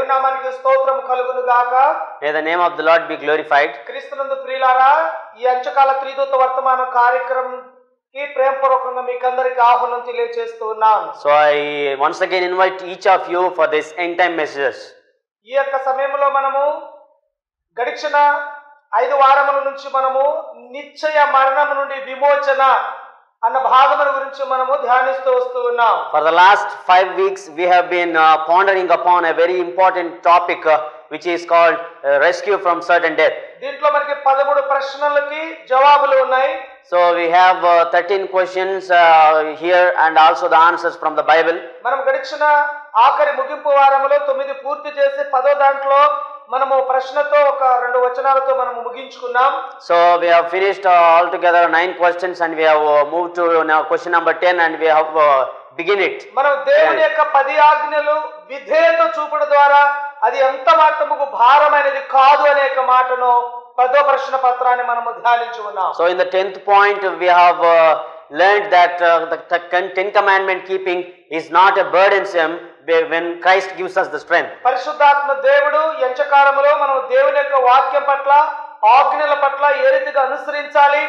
దేవుని నామానికి స్తోత్రం కలుగును గాక. May the name of the Lord be glorified. క్రీస్తునందు ప్రియులారా, ఈ అంచకాల త్రిదూత వర్తమాన కార్యక్రమంకి ప్రేమపూర్వకంగా మీకందరికి ఆహ్వానం తెలియజేస్తూ ఉన్నాను. So I once again invite each of you for this end time messages. ఈ యొక్క సమయంలో మనము గడిచిన 5 వారముల నుంచి మనము నిశ్చయ మరణం నుండి విమోచన అన్న భాగముల గురించి మనము ధ్యానిస్తూ వస్తూ ఉన్నాం. For the last 5 weeks we have been pondering upon a very important topic which is called rescue from certain death. దీంట్లో మనకి 13 ప్రశ్నలకి జవాబులు ఉన్నాయి. So we have 13 questions here and also the answers from the Bible. మనం గడిచిన ఆఖరి ముగింపు వారములో 9 పూర్తి చేసి 10వ దాంట్లో మనము ప్రశ్నతో ఒక 2 వచనాలతో మనము ముగించుకున్నాం. So we have finished altogether 9 questions and we have moved to now question number 10 and we have begin it. మనం దేవుని యొక్క 10 ఆజ్ఞలు విధేయత చూపడం ద్వారా అది ఎంత మాత్రముకు భారమైనది కాదు అనే మాటను 10వ ప్రశ్న పత్రాన్ని మనము ధ్యానించి ఉన్నాం. So in the 10th point we have learned that the 10 commandment keeping is not a burdensome when Christ gives us the strength. పరిశుద్ధాత్మ దేవుడు ఎంచకాలములో మనం దేవుని యొక్క వాక్యం పట్ల ఆజ్ఞల పట్ల ఏ రీతిగా అనుసరించాలి,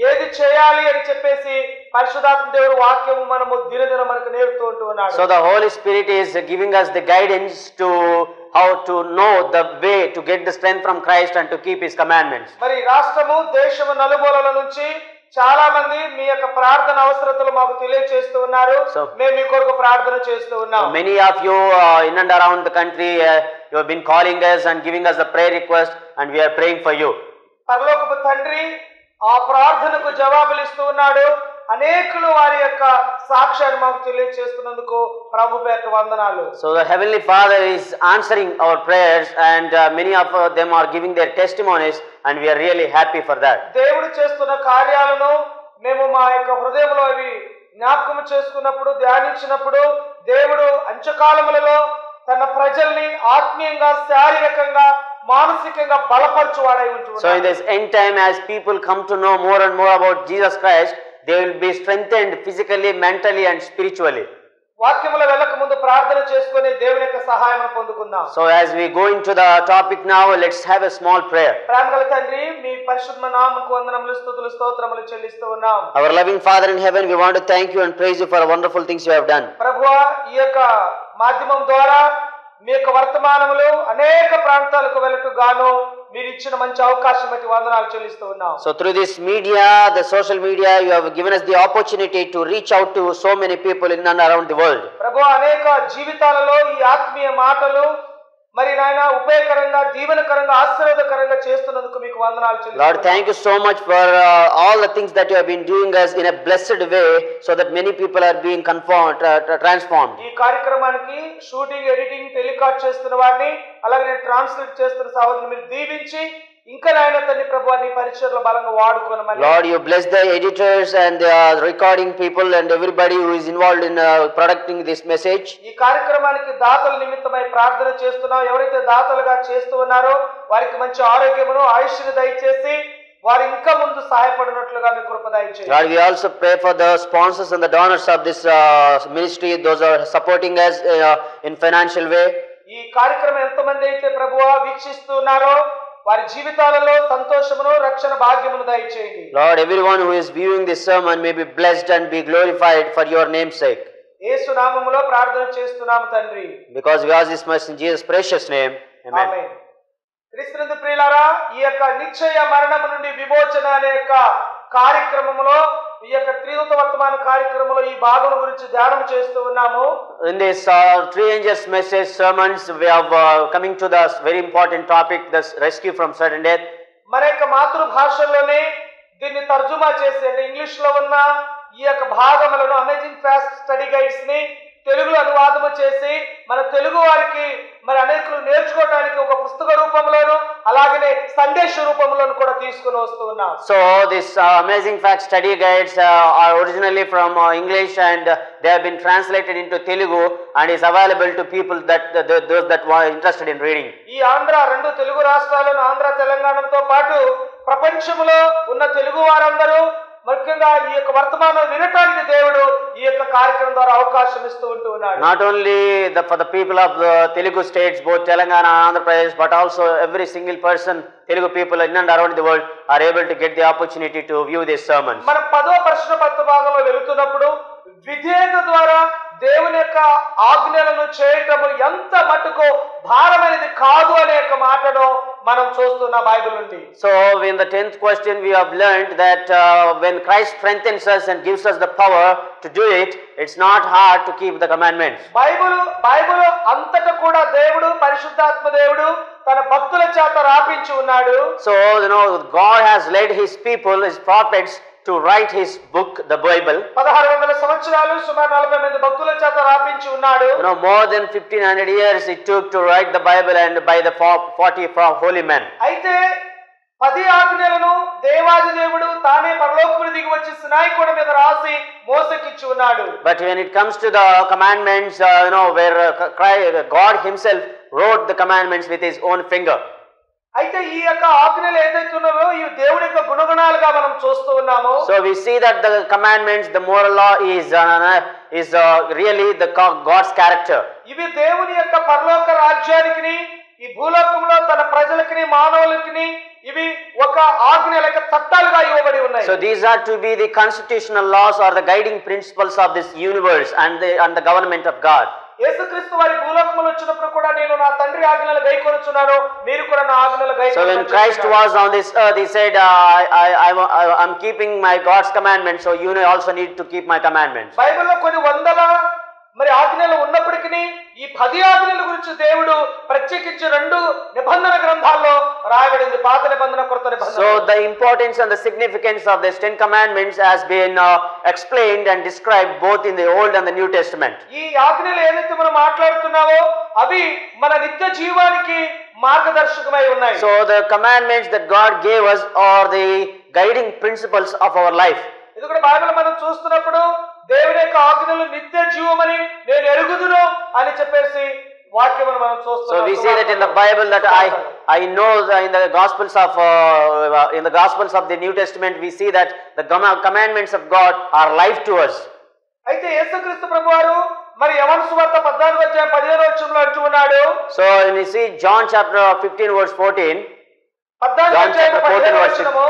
ఏది చేయాలి అని చెప్పేసి పరిశుద్ధాత్మ దేవుడు వాక్యము మనము దినదిన మనకు నేర్పుతూ ఉంటున్నాడు. So the Holy Spirit is giving us the guidance to how to know the way to get the strength from Christ and to keep his commandments. మరి రాష్ట్రము దేశము నలుమూలల నుంచి చాలా మంది మీ యొక్క ప్రార్థన అవసరతలు మాకు తెలియజేస్తూ ఉన్నారు. మేము మీ కొరకు ప్రార్థన చేస్తూ ఉన్నాం. Many of you in and around the country you have been calling us and giving us a prayer request and we are praying for you. పరలోకపు తండ్రి ఆ ప్రార్థనకు జవాబులు ఇస్తూ ఉన్నాడు. అనేకులు వారి యొక్క సాక్ష్యాన్ని మాకు తెలియజేస్తున్నందుకు ప్రభు పేరిట వందనాలు. So the heavenly Father is answering our prayers and many of them are giving their testimonies and we are really happy for that. దేవుడు చేస్తున్న కార్యాలను మేము మా యొక్క హృదయంలో అవి జ్ఞాపకం చేసుకున్నప్పుడు ధ్యానించినప్పుడు దేవుడు అంచకాలములలో తన ప్రజల్ని ఆత్మీయంగా శారీరకంగా మానసికంగా బలపరచువాడై ఉంటున్నాడు. So in this end time as people come to know more and more about Jesus Christ, they will be strengthened physically, mentally and spiritually. వాక్యములో వెళ్ళక ముందు ప్రార్థన చేసుకొని దేవుని యొక్క సహాయం పొందుకుందాం. So as we go into the topic now, let's have a small prayer. ప్రేమగల తండ్రి, మీ పరిశుద్ధ నామమునకు వందనములు స్తుతులు స్తోత్రములు చెల్లిస్తూ ఉన్నాం. Our loving Father in heaven, we want to thank you and praise you for the wonderful things you have done. ప్రభువా, ఈ యొక్క మాధ్యమం ద్వారా మీ యొక్క వర్తమానములు అనేక ప్రాంతాలకు వెళ్ళటకు గాను మీరు ఇచ్చిన మంచి అవకాశం బట్టి వందనాలు చెల్లిస్తూ ఉన్నాం. So through this media, the social media, you have given us the opportunity to reach out to so many people in and around the world. ప్రభువా, అనేక జీవితాలలో ఈ ఆత్మీయ మాటలు మరి నాయన ఉపయోగకరంగా దీవెనకరంగా ఆశీర్వాదకరంగా చేస్తున్నందుకు మీకు వందనాలు చెల్లిస్తున్నాను. Lord, thank you so much for all the things that you have been doing us in a blessed way so that many people are being transformed. ఈ కార్యక్రమానికి షూటింగ్, ఎడిటింగ్, టెలికాస్ట్ చేస్తున్న వారిని అలాగే ట్రాన్స్లేట్ చేస్తున్న సహోదరుని మీరు దీవించి ఇంకా నాయన తండ్రి ప్రభువా నీ పరిచర్యలో బలంగా వాడుకోనమని. Lord, you bless the editors and the recording people and everybody who is involved in producing this message. ఈ కార్యక్రమానికి దాతల నిమిత్తమై ప్రార్థన చేస్తున్నాం. ఎవరైతే దాతలుగా చేస్తూ ఉన్నారో వారికి మంచి ఆరోగ్యమును ఆయుష్ను దయచేసి వారు ఇంకా ముందు సహాయపడినట్లుగా మీ కృప దయచేయండి. Lord, we also pray for the sponsors and the donors of this ministry, those are supporting us in financial way. ఈ కార్యక్రమం ఎంతమంది అయితే ప్రభువా వీక్షిస్తున్నారో వారి జీవితాలలో సంతోషమును రక్షణ భాగ్యమును దయచేయండి. Lord, everyone who is viewing this sermon may be blessed and be glorified for your name's sake. యేసు నామములో ప్రార్థన చేస్తున్నాము తండ్రి. Because we ask this much in Jesus' precious name. Amen. ఆమేన్. క్రీస్తునందు ప్రియులారా, ఈ యొక్క నిశ్చయ మరణము నుండి విమోచన అనే యొక్క కార్యక్రమములో ఈ యొక్క త్రిదూత వర్తమాన కార్యక్రమంలో ఈ భాగం గురించి ధ్యానం చేస్తూ ఉన్నాము. In this three angels message sermons, we have coming to the very important topic, the rescue from certain death. మన యొక్క మాతృభాషలోనే దీన్ని తర్జుమా చేసి అంటే ఇంగ్లీష్ లో ఉన్న ఈ యొక్క భాగములను అమేజింగ్ ఫ్యాక్ట్స్ స్టడీ గైడ్స్ ని తెలుగులో అనువాదము చేసి మన తెలుగు వారికి మరి అనేకులు నేర్చుకోవడానికి ఒక పుస్తక రూపంలోను అలాగనే సందేశ రూపంలోను కూడా తీసుకుని వస్తూ ఉన్నాం. So this amazing fact study guides are originally from English and they have been translated into Telugu and is available to people that those that were interested in reading. ఈ ఆంధ్ర రెండు తెలుగు రాష్ట్రాలను ఆంధ్ర తెలంగాణతో పాటు ప్రపంచంలో ఉన్న తెలుగు వారందరూ ముఖ్యంగా ఈ యొక్క వర్తమానం వినటానికి దేవుడు ఈ యొక్క కార్యక్రమం ద్వారా అవకాశం ఇస్తూ ఉంటూ ఉన్నాడు. Not only for the people of the Telugu states, both Telangana and Andhra Pradesh, but also every single person, Telugu people in and around the world, are able to get the opportunity to view these sermons. మనం 10వ ప్రశ్న పత్ర భాగంలో వెళుతున్నప్పుడు విధేయత ద్వారా దేవుని యొక్క ఆజ్ఞలను చేయటము ఎంత మట్టుకు భారమైనది కాదు అనే యొక్క మాటను మనం చూస్తున్న బైబిల్ నుండి. So in the 10th question we have learned that when Christ strengthens us and gives us the power to do it, it's not hard to keep the commandments. Bible అంతటా కూడా దేవుడు పరిశుద్ధాత్మ దేవుడు తన భక్తుల చేత రాపించి ఉన్నాడు. So God has led his people, his prophets, to write his book, the Bible. 1600 సంవత్సరాలు సుమారు 40 మంది భక్తుల చేత రాపించి ఉన్నాడు. More than 1500 years it took to write the Bible, and by the 40 holy men. అయితే 10 ఆజ్ఞలను దేవాది దేవుడు తానే పరలోకమును దిగి వచ్చి సినాయి కొండ మీద రాసి మోసెకిచ్చి ఉన్నాడు. But when it comes to the commandments, where God himself wrote the commandments with his own finger. అయితే ఈ యొక్క ఆజ్ఞలు ఏదైతే ఉన్నాయో ఈ దేవుని యొక్క గుణగణాలుగా మనం చూస్తూ ఉన్నాము. So we see that the commandments, the moral law is really the God's character. ఇవి దేవుని యొక్క పరలోక రాజ్యానికి ఈ భూలోకంలో తన ప్రజలకి మానవులకి ఇవి ఒక ఆజ్ఞ లేక చట్టాలుగా ఇవ్వబడి ఉన్నాయి. So these are to be the constitutional laws or the guiding principles of this universe and the government of God. యేసుక్రీస్తు వారి భూలోకములో వచ్చినప్పుడు కూడా నేను నా తండ్రి ఆజ్ఞలు గైకొనుచున్నాను, మీరు కూడా నా ఆజ్ఞలు గైకొనండి. So when Christ was on this earth, he said, I'm keeping my God's commandments, so you also need to keep my commandments. బైబిల్లో కొన్ని వందల మరి ఆజ్ఞలు ఉన్నప్పటికీ ఈ 10 ఆజ్ఞల గురించి దేవుడు ప్రత్యేకించి 2 నిబంధన గ్రంథాల్లో రాయబడింది, పాత నిబంధన కొత్త నిబంధన. So the importance and the significance of these 10 commandments has been explained and described both in the Old and the New Testament. ఈ ఆజ్ఞలు ఏదైతే మనం మాట్లాడుతున్నావో అవి మన నిత్య జీవానికి మార్గదర్శకమై ఉన్నాయి. So the commandments that God gave us are the guiding principles of our life. ఇది కూడా బైబిల్ మనం చూస్తున్నప్పుడు దేవుని యొక్క ఆజ్ఞలు నిత్య జీవమని నేను ఎరుగుదును అని చెప్పేసి వాక్యమును మనం చూస్తున్నాం. So we see that in the Bible that I know in the Gospels of the New Testament we see that the commandments of God are life to us. అయితే యేసుక్రీస్తు ప్రభువారు మరి యోహాను సువార్త 14వ అధ్యాయం 15వ వచనంలో అంటూ ఉన్నాడు. So when we see John chapter 15 verse 14, 14వ అధ్యాయం 15వ వచనము,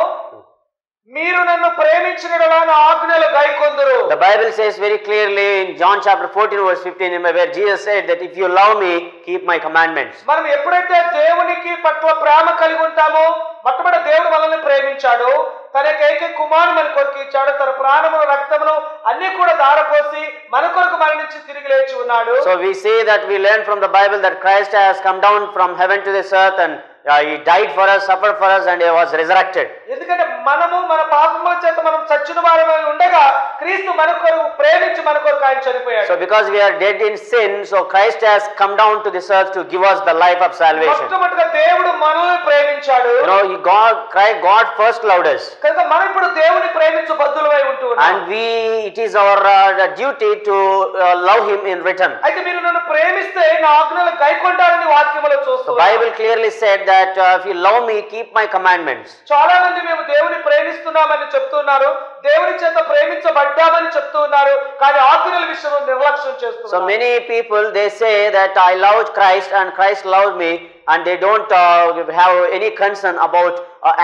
మీరు నన్ను ప్రేమించినడలా నా ఆజ్ఞలు గైకొందురు. The Bible says very clearly in John chapter 14 verse 15 where Jesus said that if you love me, keep my commandments. మనం ఎప్పుడైతే దేవునికి పట్ల ప్రేమ కలిగి ఉంటామో, మొట్టమొదటి దేవుడు మనల్ని ప్రేమించాడు, తన ఏకైక కుమారుని మన కొరకు ఇచ్చాడు, తన ప్రాణమును రక్తమును అన్ని కూడా ధారపోసి మన కొరకు మరణించి తిరిగి లేచి ఉన్నాడు. So we see that we learn from the Bible that Christ has come down from heaven to this earth and he died for us, suffered for us, and he was resurrected. ఎందుకంటే మనము మన పాపముల చేత మనం చచ్చిన వారమై ఉండగా క్రీస్తు మన కొరకు ప్రేమించి మన కొరకు ఆయన చనిపోయాడు. So because we are dead in sin, so Christ has come down to this earth to give us the life of salvation. మొట్టమొదటిగా దేవుడు మనల్ని ప్రేమించాడు. God first loved us. కనుక మనం ఇప్పుడు దేవుని ప్రేమించు బద్దులమై ఉంటున్నాం. And it is our duty to love him in return. అయితే మీరు నన్ను ప్రేమిస్తే నా ఆజ్ఞలు గైకొంటారని వాక్యములో చూస్తాం. The Bible clearly said that if you love me, keep my commandments. చాలా మంది మేము దేవుని ప్రేమిస్తున్నామని చెప్తున్నారు, దేవుని చేత ప్రేమించబడ్డామని చెప్తున్నారు, కానీ ఆజ్ఞల విషయంలో నిర్లక్ష్యం చేస్తున్నారు. So many people they say that I loved Christ and Christ loved me, and they don't have any concern about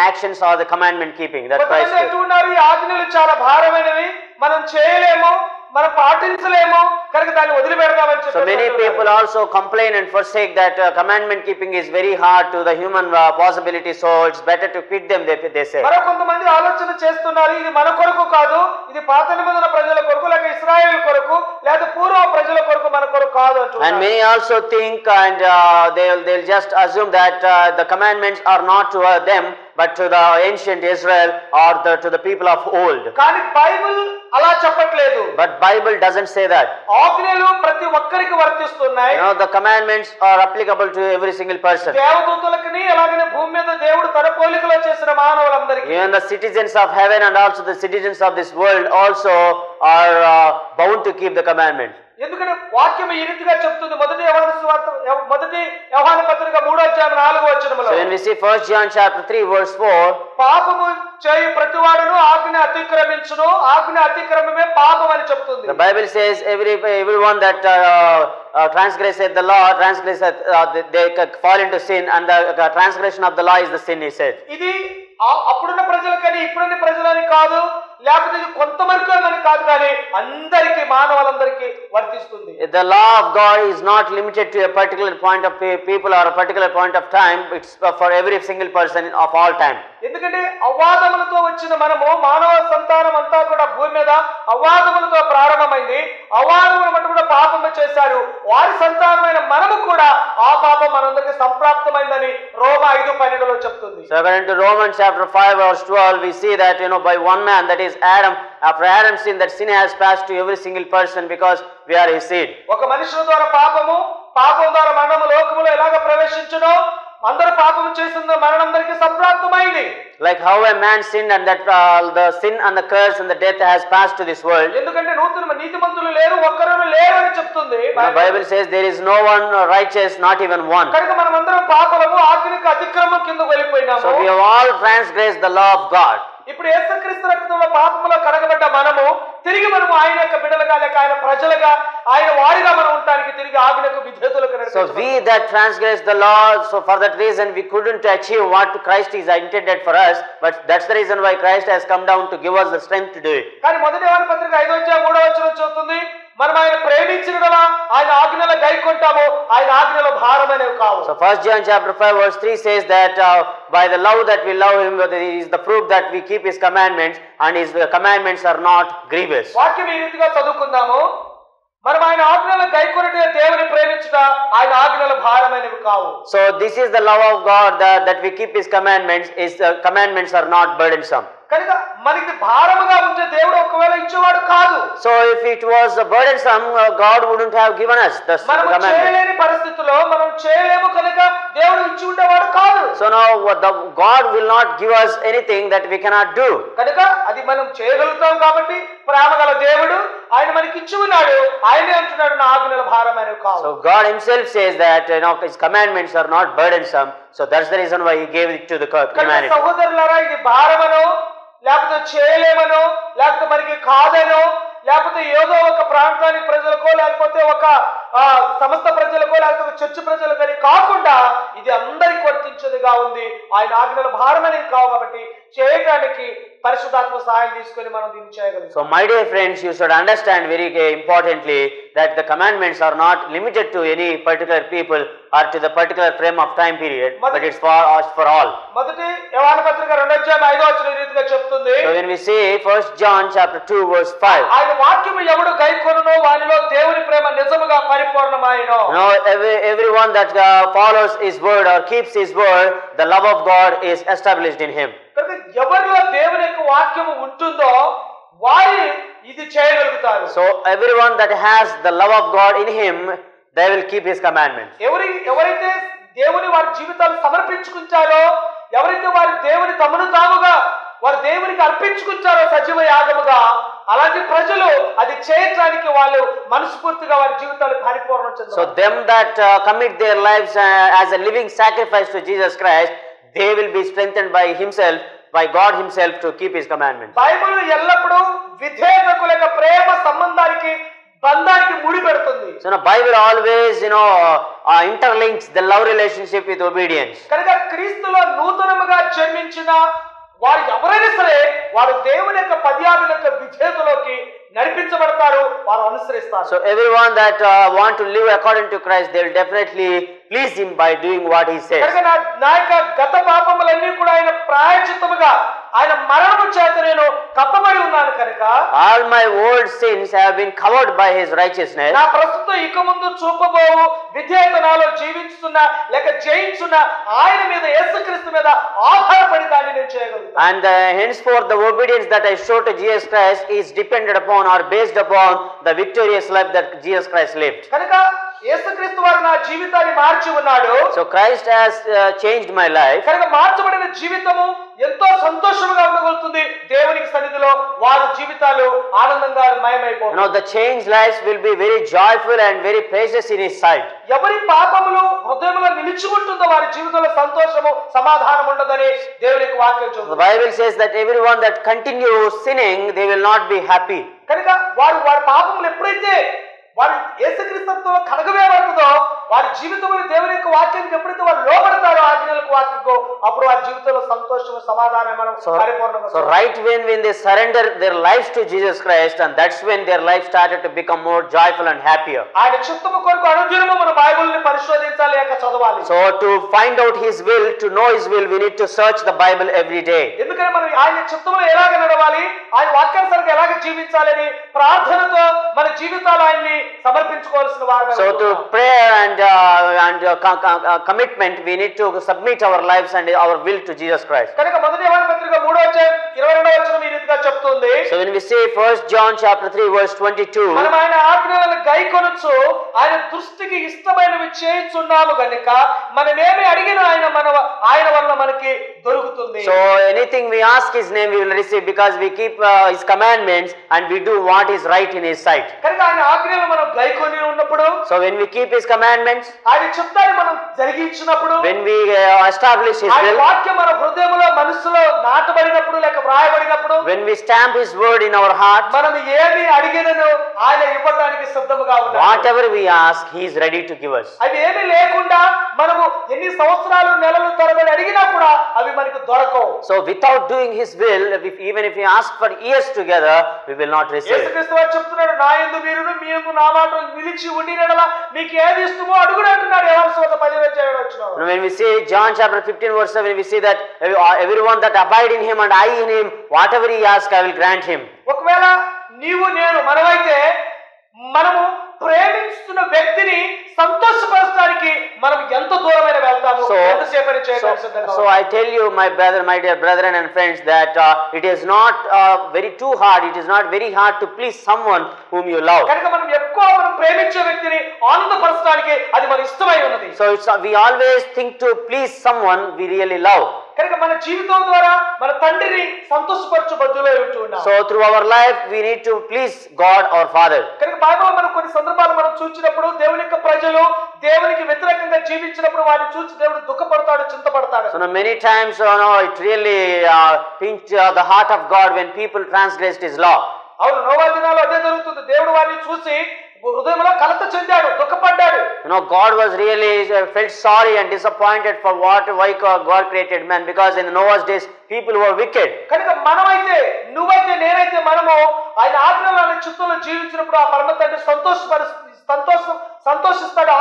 actions or the commandment keeping that Christ did. అంటున్నారు ఈ ఆజ్ఞలు చాలా భారమైనవి, మనం చేయలేము, మనం పాటించలేము, కనుక దాన్ని వదిలిపెడదామని చెప్పి. So many people also complain and forsake that commandment keeping is very hard to the human possibility, so it's better to quit them, they say. మరో కొంతమంది ఆలోచన చేస్తున్నారు, ఇది మన కొరకు కాదు, ఇది పాత నిబంధన ప్రజల కొరకు లేక ఇశ్రాయేలు కొరకు లేదా పూర్వ ప్రజల కొరకు, మన కొరకు కాదు అంటున్నారు. And many also think and they'll just assume that the commandments are not to them but to the ancient Israel or to the people of old. కానీ బైబిల్ అలా చెప్పట్లేదు. But Bible doesn't say that. ఆజ్ఞలు ప్రతి ఒక్కరికి వర్తిస్తున్నాయి. The commandments are applicable to every single person. దేవదూతలకి అలాగనే భూమి మీద దేవుడు తన పోలికలో చేసిన మానవులందరికీ. Even the citizens of heaven and also the citizens of this world also are bound to keep the commandments. ఎందుకంటే వాక్యం ఈ రీతిగా చెప్తుంది. మొదటి యోహాను పత్రిక 3వ అధ్యాయం 4వ వచనములో. So when we see 1 John chapter 3 verse 4, పాపము చేయు ప్రతివాడును ఆజ్ఞ అతిక్రమించును, ఆజ్ఞ అతిక్రమమే పాపం అని చెప్తుంది. The Bible says everyone that transgresseth the law, they fall into sin, and the transgression of the law is the sin, he said. ఇది అప్పుడున్న ప్రజలకని ఇప్పుడున్న ప్రజలని కాదు, లేకపోతే ఇది కొంతవరకు అని కాదు, కానీ అందరికీ మానవులందరికీ వర్తిస్తుంది. The law of God is not limited to a particular point of people or a particular point of time. It's for every single person of all time. ఎందుకంటే అవాదములతో వచ్చిన మనము, మానవ సంతానం అంతా కూడా భూమి మీద అవాదములతో ప్రారంభమైంది. అవాదముల మటు కూడా పాపము చేశారు. వారి సంతానమైన మనము కూడా ఆ పాపం మనందరికీ సంప్రాప్తమైందని రోమా 5:12 చెప్తుంది. So according to Romans chapter 5 verse 12, we see that by one man, that is Adam, after Adam's sin, that sin has passed to every single person because we are his seed. ఒక మనుషుల ద్వారా పాపం ద్వారా మరణము లోకములో ఎలాగ ప్రవేశించునో, అందరూ పాపం చేసిన మరణందరికీ సంప్రాప్తమైంది. Like how a man sinned, and that the sin and the curse and the death has passed to this world. ఎందుకంటే నూతన నీతిమంతులు లేరు, ఒక్కరు లేరు అని చెప్తుంది. The Bible says there is no one righteous, not even one. కనుక మనమందరం పాపలము, ఆజ్ఞకు అతిక్రమం కిందకు వెళ్ళిపోయినాము. So we have all transgressed the law of God. ఇప్పుడు యేసుక్రీస్తు రక్తంలో పాపములో కడగబడ్డ మనము తిరిగి మనము ఆయన యొక్క బిడ్డలుగా, లేక ఆయన ప్రజలుగా, ఆయన వారిగా మనం ఉండడానికి తిరిగి ఆజ్ఞకు విధేయులుగా నడుచుకోవాలి. So we that transgress the law, so for that reason we couldn't achieve what Christ is intended for us, but that's the reason why Christ has come down to give us the strength to do it. కానీ మొదటి యోహాను పత్రిక 5:3 చెబుతుంది, మనం ఆయన ప్రేమించినడలా ఆయన ఆజ్ఞలు గైకొంటాము, ఆయన ఆజ్ఞలు భారమైనవి కావు. So 1 John chapter 5 verse 3 says that by the love that we love him is the proof that we keep his commandments, and his commandments are not grievous. వాక్యం ఈ రీతిగా చదువుకుందాము, మనం ఆయన ఆజ్ఞలను గైకొనుటే దేవుని ప్రేమించుట, ఆయన ఆజ్ఞలు భారమైనవి కావు. So this is the love of God, that we keep his commandments, his commandments are not burdensome. కనుక మనకి భారముగా ఉంటే దేవుడు ఒకవేళ ఇచ్చేవాడు కాదు. So if it was burdensome, God wouldn't have given us the commandments. చేయలేని పరిస్థితుల్లో మనం చేయలేము కనుక దేవుడు ఇచ్చి ఉండేవాడు కాదు. So now God will not give us anything that we cannot do. కనుక అది మనం చేయగలుగుతాం కాబట్టి ప్రేమగల దేవుడు ఆయన మనకి ఇచ్చి ఉన్నాడు. ఆయనే అంటున్నాడు, నా ఆజ్ఞలు భారమైనవి కావు. So God himself says that his commandments are not burdensome. So that's the reason why he gave it to the humanity. సహోదరులారా, ఇది భారమనో, లేకపోతే చేయలేమనో, లేకపోతే మనకి కాదనో, లేకపోతే ఏదో ఒక ప్రాంతానికి ప్రజలకో, లేకపోతే ఒక సమస్త ప్రజలకో, లేకపోతే ఒక చర్చ్ ప్రజలకో కాకుండా ఇది అందరికి వర్తించేదిగా ఉంది. ఆయన ఆజ్ఞలు భారమనేది కావు కాబట్టి చేయడానికి పరిశుద్ధాత్మ సహాయం తీసుకొని మనం దీన్ని చేయగలుగుతాం. So my dear friends, you should understand very importantly that the commandments are not limited to any particular people or to the particular frame of time period, but it's for all. మొదటి యోహాను పత్రిక 2:5 ఈ రీతిగా చెప్తుంది. So when we say 1 John chapter 2 verse 5, ఆయన వాక్యము ఎవడు గైకొనునో వానిలో దేవుని ప్రేమ నిజముగా పరిపూర్ణమైనో. No, everyone that follows his word or keeps his word, the love of God is established in him. కనుక ఎవరిలో దేవుని యొక్క వాక్యము ఉంటుందో వారు ఇది చేయగలుగుతారు. So everyone that has the love of God in him, they will keep his commandments. ఎవరైతే దేవుని వారి జీవితాలు సమర్పించుకుంటారో, ఎవరైతే వారి దేవుని తమను తాముగా వారు దేవునికి అర్పించుకుంటారో సజీవ యాగముగా, అలాంటి ప్రజలు అది చేయడానికి వాళ్ళు మనస్ఫూర్తిగా వారి జీవితాలు పరిపూర్ణం చెందుతారు. So them that commit their lives as a living sacrifice to Jesus Christ, they will be strengthened by himself, by God himself, to keep his commandments. Bible ఎల్లప్పుడూ విధేయతకు లేక ప్రేమ సంబంధానికి బంధానికి ముడి పెడుతుంది. So the Bible always interlinks the love relationship with obedience. కనుక క్రీస్తులో నూతనముగా జన్మించిన వారు ఎవరైనా సరే వారు దేవుని యొక్క పద్యాల యొక్క విధేయతలోకి నడిపించబడతారు, వారు అనుసరిస్తారు. So everyone that want to live according to Christ, they will definitely please him by doing what he says. కనుక నా యొక్క గత పాపములన్నీ కూడా ఆయన ప్రాయశ్చిత్తముగా ఆయన మరణము చేత నేను కప్పబడి ఉన్నాను కనుక all my old sins have been covered by his righteousness. నా ప్రస్తుతం ఇక ముందు చూపబోవు విధేయత నాలో జీవించుతున్న లేక జయించున్న ఆయన మీద, యేసుక్రీస్తు మీద ఆధారపడి దాన్ని నేను చేయగలుగుతాను. And henceforth the obedience that I show to Jesus Christ is dependent upon or based upon the victorious life that Jesus Christ lived. కనుక యేసుక్రీస్తు వారు నా జీవితాన్ని మార్చి ఉన్నాడు. So Christ has changed my life. కనుక మార్చబడిన జీవితము ఎంతో సంతోషంగా ఉండగలుగుతుంది. దేవునికి సన్నిధిలో వారి జీవితాలు ఆనందంగా మయమైపోతాయి. Now the changed lives will be very joyful and very precious in his sight. ఎవరి పాపములు హృదయంలో నిలిచి విరుచుకుంటుందో వారి జీవితంలో సంతోషము సమాధానం ఉండదని దేవుని యొక్క వాక్యం The చెబుతుంది. Bible says that everyone that continues sinning, they will not be happy. కనుక వారి పాపములు ఎప్పుడైతే వారి యేసుక్రీస్తుతో కడగవేయబడుతుందో వారి జీవితంలో దేవుని యొక్క వాక్యానికి ఎప్పుడైతే వారు లోబడతారో ఆజ్ఞలకు వాక్యకు అప్పుడు వారి జీవితంలో సంతోషము సమాధానం మనం పరిపూర్ణంగా So right when they surrender their lives to Jesus Christ, and that's when their life started to become more joyful and happier. ఆయన చిత్తము కొరకు అనుదినము మన బైబిల్ని పరిశోధించాలి లేక చదవాలి. So to find out His will, to know His will, we need to search the Bible every day. ఎందుకంటే మనం ఆయన చిత్తములో ఎలాగ నడవాలి, ఆయన వాక్యానుసారంగా ఎలాగ జీవించాలని ప్రార్థనతో మన జీవితాలు ఆయన్ని సమర్పించుకోవాల్సిన వారు. So to prayer and commitment, we need to submit our lives and our will to Jesus Christ. కనుక మొదటి యోహాను పత్రిక 3:22 ఈ రీతిగా చెప్తుంది. So when we say 1 John chapter 3 verse 22, మనం ఆయన ఆజ్ఞలను గైకొనుచు ఆయన దృష్టికి ఇష్టమైనవి చేయుచున్నాము గనుక మనమేమి అడిగినా ఆయన వల్ల మనకి దొరుకుతుంది. so anything we ask His name, we will receive, because we keep His commandments and we do what is right in His sight. కనుక ఆయన ఆజ్ఞలను మనం గైకొని ఉన్నప్పుడు, So when we keep His commandments, ఆయన చిత్తాన్ని మనం జరిగించినప్పుడు, when we establish His ఆయన will, వాక్యం మన హృదయంలో మనసులో నాటబడినప్పుడు లేక వ్రాయబడినప్పుడు, when we stamp His word in our heart, మనం ఏమి అడిగినను ఆయన ఇవ్వడానికి సిద్ధముగా ఉన్నాడు. whatever we ask, He is ready to give us. అవి ఏమీ లేకుండా మనము ఎన్ని సంవత్సరాలు నెలలు తరబడి అడిగినా కూడా అవి మనకు దొరకవు. So without doing His will, even if we ask for years together, we will not receive it. యేసుక్రీస్తు వారు చెప్తున్నాడు, నా యందు మీరును మీ యందు నా మాటలు నిలిచి ఉండినడలా మీకు ఏది ఇష్టమో అడుగుడు అంటున్నాడు. యోహాను సువార్త 10:7. When we see John chapter 15 verse 7, we see that everyone that abide in Him and I in Him, whatever he asks, I will grant him. ఒకవేళ నీవు నేను మనమైతే మనము ప్రేమిస్తున్న వ్యక్తిని సంతోషపరచడానికి మనం ఎంత దూరమైన వెళ్తాము, ఎంతసేపని చేయడానికి సిద్ధంగా So I tell you, my dear brethren and friends, that it is not very too hard, it is not very hard to please someone whom you love. కనుక మనం ప్రేమించే వ్యక్తిని ఆనందపరచడానికి అది మన ఇష్టమై ఉన్నది. So we always think to please someone we really love. కనుక మన జీవితం ద్వారా మన తండ్రిని సంతోషపరచు బద్దులై ఉంటున్నాం. So through our life we need to please God our Father. కనుక బైబిల్లో మనం కొన్ని సందర్భాలు మనం చూసినప్పుడు దేవుని యొక్క ప్రజలు దేవునికి వ్యతిరేకంగా జీవించినప్పుడు వారిని చూసి దేవుడు దుఃఖపడతాడు, చింతపడతాడు. So many times it really pinched the heart of God when people transgressed His law. అవును, నోవా దినాల్లో అదే జరుగుతుంది. దేవుడు వారిని చూసి హృదయంలో కలత చెందాడు, దుఃఖపడ్డాడు. God was really felt sorry and disappointed for why God created man, because in Noah's days people were wicked. కనుక మనమైతే నువ్వైతే నేనైతే మనము ఆయన ఆజ్ఞలను చిత్తంలో జీవించినప్పుడు ఆ పరమ తండ్రి సంతోషిస్తాడు,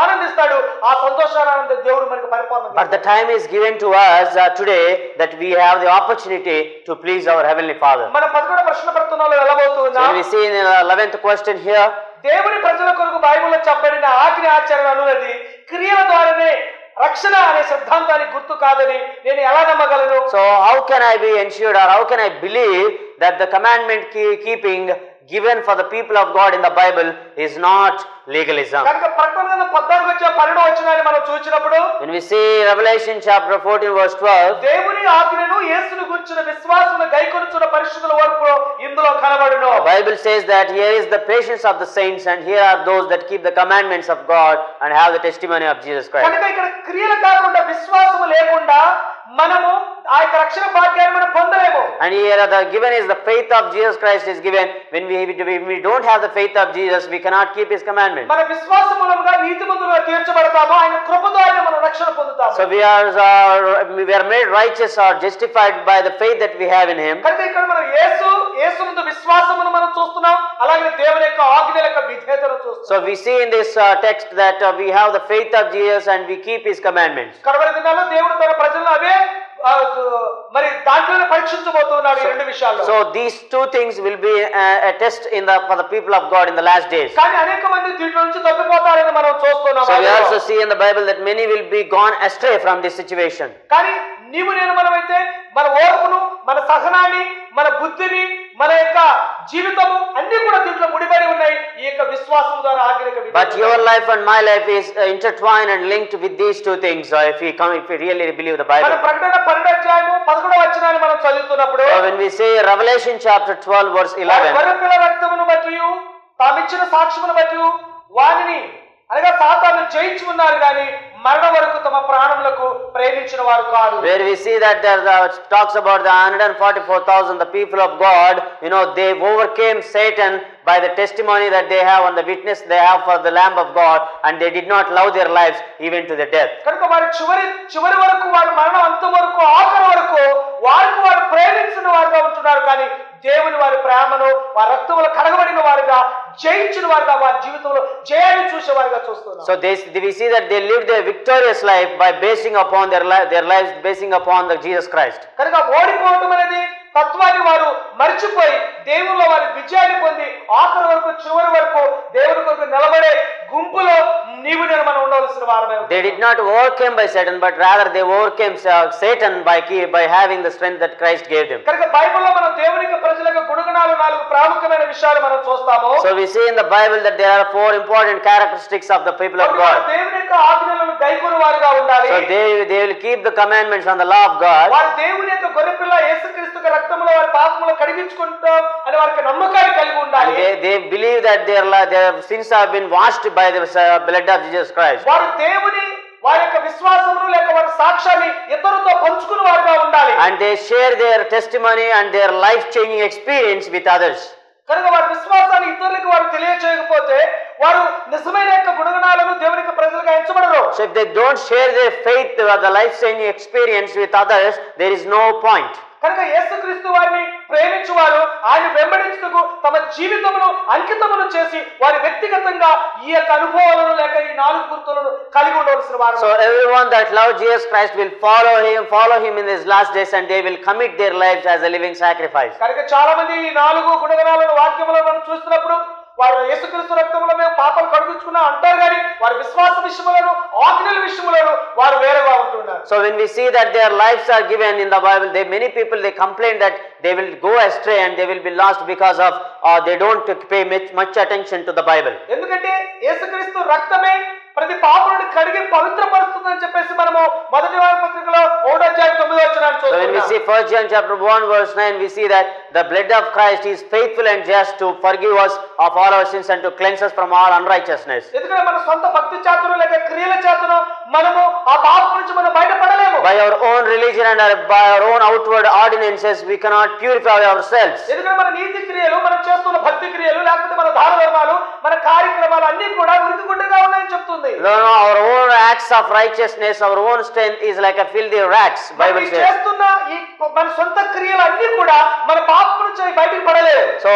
ఆనందిస్తాడు. ఆ సంతోషానంద దేవుడు మనకు పరిపూర్ణంగా. But the time is given to us today that we have the opportunity to please our heavenly Father. మన 11వ ప్రశ్న పత్రంలో వెళ్ళబోతున్నాం. So we see in the 11th question here, దేవుని ప్రజల కొరకు బైబిల్లో చెప్పబడిన ఆజ్ఞ ఆచరణ అనున్నది క్రియల ద్వారానే రక్షణ అనే సిద్ధాంతానికి గుర్తు కాదని నేను ఎలా నమ్మగలను? So how can I be ensured, or how can I believe that the commandment keeping given for the people of God in the Bible is not legalism? కనుక ప్రకటన గ్రంథం 14:12 మనం చూసినప్పుడు, when we see Revelation chapter 14 verse 12, దేవుని ఆజ్ఞను యేసును గురించిన విశ్వాసమును గైకొనుచున్న పరిశుద్ధుల ఓర్పు ఇందులో కనబడును. the Bible says that here is the patience of the saints, and here are those that keep the commandments of God and have the testimony of Jesus Christ. కనుక ఇక్కడ క్రియలు కాకుండా విశ్వాసము లేకుండా మనము ఆ యొక్క రక్షణ భాగ్యాన్ని మనం పొందలేము. And here the given is the faith of Jesus Christ is given. When we don't have the faith of Jesus, we cannot keep His commandments. మన విశ్వాసం మూలంగా నీతిమంతులుగా తీర్చబడతాము, ఆయన కృప ద్వారా మనం రక్షణ పొందుతాము. So we are made righteous or justified by the faith that we have in Him. కనుక ఇక్కడ మనం యేసునందు విశ్వాసమును మనం చూస్తున్నాం, అలాగే దేవుని యొక్క ఆజ్ఞల యొక్క విధేయతను చూస్తున్నాం. So we see in this text that we have the faith of Jesus and we keep His commandments. కడవరి దినాల్లో దేవుడు తన ప్రజలను అవే మరి దాంట్లోనే పరీక్షించబోతున్నాడు ఈ రెండు విషయాల్లో. So these two things will be a test for the people of God in the last days. కానీ అనేక మంది దీంట్లో నుంచి తప్పిపోతారని మనం చూస్తున్నాం. So we also see in the Bible that many will be gone astray from this situation. కానీ నీవు నేను మనమైతే మన ఓర్పును, మన సహనాన్ని, మన బుద్ధిని, మన యొక్క జీవితము అన్ని కూడా దీంట్లో ముడిపడి ఉన్నాయి ఈ యొక్క విశ్వాసం ద్వారా ఆజ్ఞలకు. But your life and my life is intertwined and linked with these two things. If we really believe the Bible. మన ప్రకటన 12:11 మనం చదువుతున్నప్పుడు, when we say Revelation chapter 12 verse 11, గొర్రెపిల్ల రక్తమును బట్టి తామిచ్చిన సాక్ష్యమును బట్టి వానిని అనగా సాతాను జయించి ఉన్నారు కానీ మరణ వరకు తమ ప్రాణములకు ప్రేమించిన వారు కాదు. Where we see that there talks about the 144,000, the people of God, they overcame Satan by the testimony that they have and the witness they have for the Lamb of God, and they did not love their lives even to the death. కనుక వారి చివరి వరకు, వారి మరణం అంతం వరకు, ఆఖరి వరకు వారు ప్రేమించిన వారుగా ఉంటున్నారు. కానీ దేవుని వారి ప్రేమను, వారి రక్తములో కడగబడిన వారుగా, జయించిన వారుగా, వారి జీవితంలో జయాన్ని చూసేవారుగా చూస్తున్నారు. So we see that they lived their victorious life by basing upon their lives basing upon the Jesus Christ. కనుక ఓడిపోవడం అనేది తత్వాన్ని వారు మర్చిపోయి దేవునిలో వారి విజయాన్ని పొంది ఆఖరి వరకు, చివరి వరకు దేవుని కొరకు నిలబడే గుంపులో నీవు నేను మనం ఉండవలసిన వారమే. They did not overcome by Satan, but rather they overcame Satan by having the strength that Christ gave them. కనుక బైబిల్లో మనం దేవునికి ప్రజలకు గుణగణాలు 4 ప్రాముఖ్యమైన విషయాలు మనం చూస్తాము. So we see in the Bible that there are 4 important characteristics of the people of God. దేవుని యొక్క ఆజ్ఞలను గైకొను వారుగా ఉండాలి. So they will keep the commandments and the law of God. వారు దేవుని యొక్క గొర్రెపిల్ల యేసుక్రీస్తు రక్తములో వారి పాపములు కడిగించుకుంటాం అని వారికి నమ్మకాన్ని కలిగి ఉండాలి. They believe that their sins have been washed by the blood of Jesus Christ. వారు దేవుని వారి యొక్క విశ్వాసమును లేక వారి సాక్ష్యాన్ని ఇతరులతో పంచుకునే వారుగా ఉండాలి. And they share their testimony and their life changing experience with others. కనుక వారి విశ్వాసాన్ని ఇతరులకు వారు తెలియచేయకపోతే వారు నిజమైన యొక్క గుణగణాలను దేవునికి ప్రజలుగా ఎంచబడరు. So if they don't share their faith, the life changing experience with others, there is no point. కనుక యేసుక్రీస్తు వారిని ప్రేమించువారు ఆయన వెంబడించుటకు తమ జీవితమును అంకితమును చేసి వారి వ్యక్తిగతంగా ఈ యొక్క అనుభవాలను లేక ఈ 4 గుర్తులను కలిగి ఉండవలసిన వారు. So everyone that loves Jesus Christ will follow him in his last days, and they will commit their lives as a living sacrifice. కనుక చాలా మంది ఈ 4 గుణగణాలను వాక్యములో మనం చూస్తున్నప్పుడు వారు యేసుక్రీస్తు రక్తములో మేము పాపాలు కడుగుచుకున్నాం అంటారు, కానీ వారి విశ్వాస విషయములను, ఆజ్ఞల విషయములను వారు వేరుగా ఉంటున్నారు. So when we see that their lives are given in the Bible, many people they complain that they will go astray and they will be lost because of they don't pay much attention to the Bible. ఎందుకంటే యేసుక్రీస్తు రక్తమే ప్రతి పాపమును కడిగి పవిత్రపరుస్తుందని చెప్పేసి మనము మొదటి వారి పత్రికలో 1వ అధ్యాయం 9వ వచనాన్ని చూస్తున్నాం. So when we see 1 John chapter 1 verse 9, we see that the blood of Christ is faithful and just to forgive us of all our sins and to cleanse us from all unrighteousness. ఎందుకంటే మన సొంత భక్తి చేతను లేక క్రియల చేతను మనము ఆ పాపం నుంచి మనం బయటపడలేము. By our own religion and by our own outward ordinances we cannot purify ourselves. ఎందుకంటే మన నీతి క్రియలు, మనం చేస్తున్న భక్తి క్రియలు, లేకపోతే మన దాన ధర్మాలు, మన కార్యక్రమాలు అన్ని కూడా ఉరికిగుడ్డగా ఉన్నాయని చెప్తుంది. No, our own acts of righteousness, our own strength is like a filthy rags. Bible says. చేస్తున్న ఈ మన సొంత క్రియలు అన్ని కూడా మన పాపం నుంచి బయటికి పడలేవు. So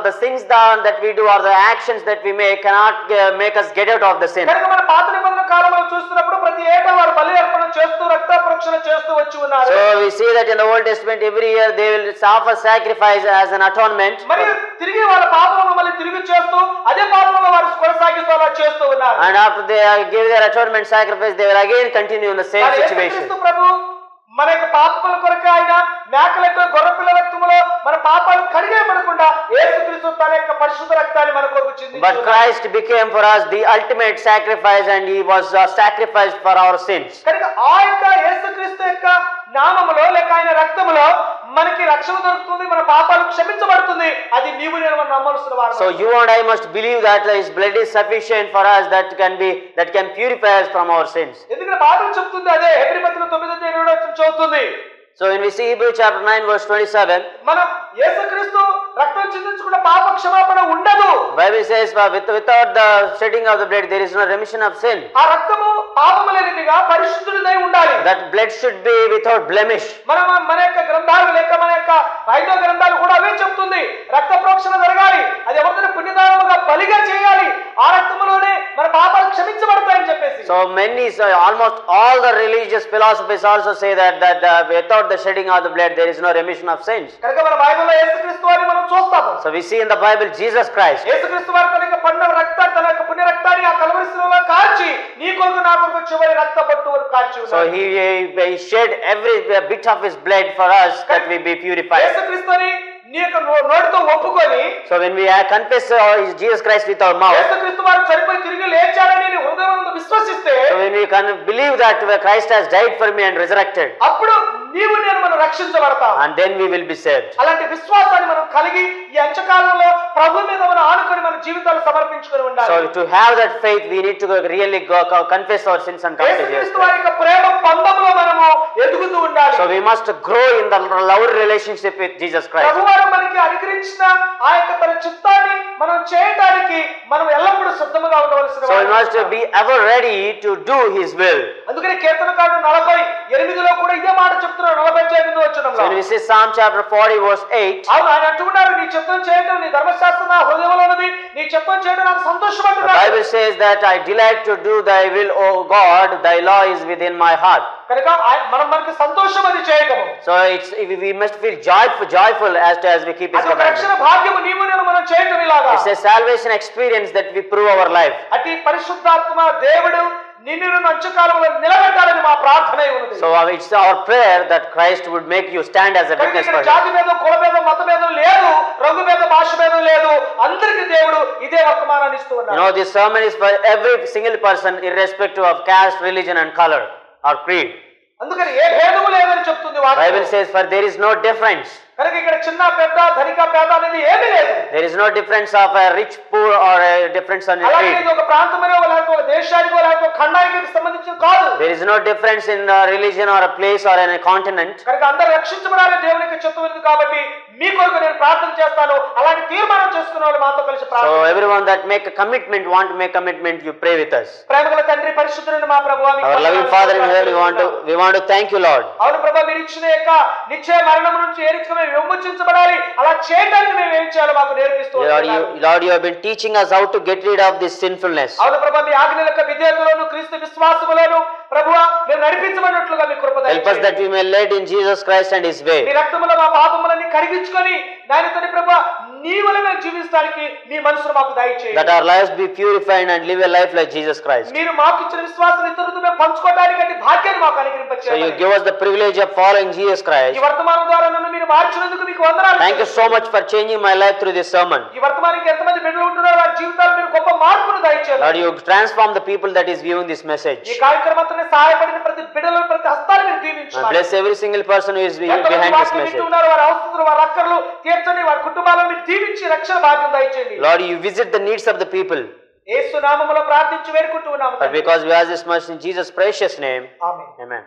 the things that we do or the actions that we make cannot make us get out of the sin. కనుక మన పాత నిబంధన కాలంలో చూస్తున్నప్పుడు ప్రతి ఏటా వారు బలి అర్పణ చేస్తూ రక్త ప్రోక్షణ చేస్తూ వచ్చి ఉన్నారు. So we see that in the Old Testament every year they will offer sacrifice as an atonement. మరి తిరిగి వాళ్ళ పాపములను మళ్ళీ తిరిగి చేస్తూ అదే పాపములను వారు కొనసాగిస్తూ అలా చేస్తూ ఉన్నారు. And after they give their atonement sacrifice, they will again continue in the same situation. యేసుక్రీస్తు ప్రభు మన యొక్క పాపముల కొరకు ఆయన మేకలకు గొర్రెపిల్ల రక్తములో మన పాపాలు కడిగేయబడకుండా యేసుక్రీస్తు తన యొక్క పరిశుద్ధ రక్తాన్ని మన కొరకు చిందించాడు. But Christ became for us the ultimate sacrifice and he was sacrificed for our sins. కనుక ఆ యొక్క యేసుక్రీస్తు యొక్క నామములో లేక ఆయన రక్తములో మనకి రక్షణ దొరుకుతుంది, మన పాపాలు క్షమించబడుతుంది. అది నీవు నేను మనం నమ్మవలసిన వారు. So you and I must believe that his blood is sufficient for us, that can purify us from our sins. ఎందుకంటే బైబిల్ చెప్తుంది అదే. హెబ్రీ పత్రిక 9:27 చదువుతుంది. So when we see Hebrews chapter 9 verse 27, మనం యేసుక్రీస్తు రక్తం చిందించకుండా పాప క్షమాపణ ఉండదు. Bible says without the shedding of the blood there is no remission of sin. ఆ రక్తము పాపము లేనిదిగా పరిశుద్ధుడిదై ఉండాలి. That blood should be without blemish. మన యొక్క గ్రంథాలు లేక మన యొక్క ఐదో గ్రంథాలు కూడా అవే చెప్తుంది. రక్త ప్రోక్షణ జరగాలి, అది ఎవరిదైనా పుణ్యదానముగా బలిగా చేయాలి, ఆ రక్తములోనే మన పాపాలు క్షమించబడతాయని చెప్పేసి. So almost all the religious philosophies also say that without the shedding of the blood there is no remission of sins. కనుక మన బైబిల్లో యేసుక్రీస్తు వారిని మనం చూస్తాము. So we see in the Bible Jesus Christ. యేసుక్రీస్తు వారు తన యొక్క తన యొక్క పుణ్య రక్తాన్ని ఆ కల్వరి శిలువలో కార్చి నీ కొరకు నా కొరకు చివరి రక్త బొట్టు వరకు కార్చి ఉన్నాడు. So he shed every bit of his blood for us that we be purified. యేసుక్రీస్తుని నీ యొక్క నోటితో ఒప్పుకొని, so when we confess Jesus Christ with our mouth, యేసుక్రీస్తు వారు చనిపోయి తిరిగి లేచాడని నీ హృదయములో విశ్వసిస్తే, so when we can believe that Christ has died for me and resurrected, అప్పుడు నీవు నేను మనం రక్షించబడతాం. and then we will be saved. అలాంటి విశ్వాసాన్ని మనం కలిగి ఈ అంచకాలంలో ప్రభు మీద మనం ఆనుకొని మన జీవితాలు సమర్పించుకొని ఉండాలి. So to have that faith, we need to really go confess our sins and come to Jesus యేసుక్రీస్తు Christ. వారి యొక్క ప్రేమ బంధములో మనము ఎదుగుతూ ఉండాలి. So we must grow in the love relationship with Jesus Christ. ప్రభువారు మనకి అనుగ్రహించిన ఆ యొక్క తన చిత్తాన్ని మనం చేయడానికి మనం ఎల్లప్పుడూ సిద్ధముగా ఉండవలసిన So we must be ever ready to do His will. అందుకని కీర్తనకారుడు 48లో కూడా ఇదే మాట చెప్తున్నాడు. 48 వచనంలో So when we see Psalm chapter 40 verse 8, అవును, ఆయన అంటున్నారు, నీ చిత్తం చేయడం, నీ ధర్మశాస్త్రం నా హృదయంలో ఉన్నది, నీ చిత్తం చేయడం నాకు the సంతోషపడుతున్నాను. Bible says that I delight to do Thy will, O God, Thy law is within my heart. కనుక మనకి సంతోషం అది చేయటము. So we must feel joyful as we keep His అది ఒక రక్షణ commandments. భాగ్యము నీవు నేను మనం చేయటం ఇలాగా. It's a salvation experience that we prove our life. అట్టి పరిశుద్ధాత్మ దేవుడు నిన్ను నన్ను అంచకాలంలో నిలబెట్టాలని మా ప్రార్థన ఉన్నది. So it's our prayer that Christ would make you stand as a witness for Him. జాతి భేదం, కుల భేదం, మత భేదం లేదు, రంగు భేదం, భాష భేదం లేదు, అందరికీ దేవుడు ఇదే వర్తమానాన్ని ఇస్తూ You ఉన్నాడు. know, this sermon is for every single person, irrespective of caste, religion and color or creed. అందుకని ఏ భేదము లేదని చెప్తుంది Bible వాక్యం. says, for there is no difference. కనుక ఇక్కడ చిన్న పెద్ద, ధనిక పేద అనేది ఏమీ లేదు. There is no difference of a rich, poor or a difference on a అలాగే creed. ఇది ఒక ప్రాంతమనో లేకపోతే ఒక దేశానికో లేకపోతే ఒక ఖండానికి సంబంధించిన కాదు. There is no difference in religion or a place or in a continent. కనుక అందరూ రక్షించబడాలని దేవునికి చిత్తం ఉంది కాబట్టి మీ కొరకు నేను ప్రార్థన చేస్తాను. అలాంటి తీర్మానం చేసుకున్న వాళ్ళు మాతో కలిసి So ప్రార్థన. everyone that want to make commitment, you pray with us. ప్రేమగల తండ్రి, పరిశుద్ధుడైన మా ప్రభువా, మీకు Our loving Father in heaven, we want to thank you, Lord. అవును ప్రభా, మీరు ఇచ్చిన యొక్క నిశ్చయ మరణం నుంచి ఏ రీతిగా మేము విమోచించబడాలి, అలా చేయడానికి మేము ఏం చేయాలో మాకు నేర్పిస్తూ ఉంటున్నారు. Lord, you have been teaching us how to get rid of this sinfulness. అవును ప్రభా, మీ ఆజ్ఞల యొక్క విధేయతలోను క్రీస్తు విశ్వాసములోను ప్రభువా మేము నడిపించబడినట్లుగా మీ కృప Help us that we may lead in Jesus Christ and His way. మీ రక్తములో మా పాపములన్నీ కడిగించుకొని నాయనతోని ప్రభువా నీ వలె మేము జీవించడానికి మీ మనసును మాకు దయచేయండి. That our lives be purified and live a life like Jesus Christ. మీరు మాకు ఇచ్చిన విశ్వాసం ఇతరులతో మేము పంచుకోవడానికి అంటే భాగ్యాన్ని మాకు So you అనుగ్రహించండి. give us the privilege of following Jesus ఈ Christ. వర్తమానం ద్వారా నన్ను మీరు మార్చినందుకు మీకు వందనాలు. Thank you so much for changing my life through this sermon. ఈ వర్తమానానికి ఎంతమంది బిడ్డలు ఉంటున్నారో వారి జీవితాల్లో మీరు గొప్ప మార్పును దయచేయండి. Lord, you transform the people that is viewing this message. ఈ కార్యక్రమంతో సహాయపడిన ప్రతి బిడ్డలను, ప్రతి హస్తాన్ని మీరు And దీవించండి. bless every single person who is behind ఎంతమంది this వాక్యం message. వింటూ ఉన్నారు, వారి అవసరాలు, వారి అక్కర్లు తీర్చండి, వారి కుటుంబాలను మీరు దీవించి రక్షణ భాగ్యం దయచేయండి. Lord, you visit the needs of the people. యేసు నామములో ప్రార్థించి వేడుకుంటూ ఉన్నాము But because we ask this much in Jesus' precious name, amen. amen.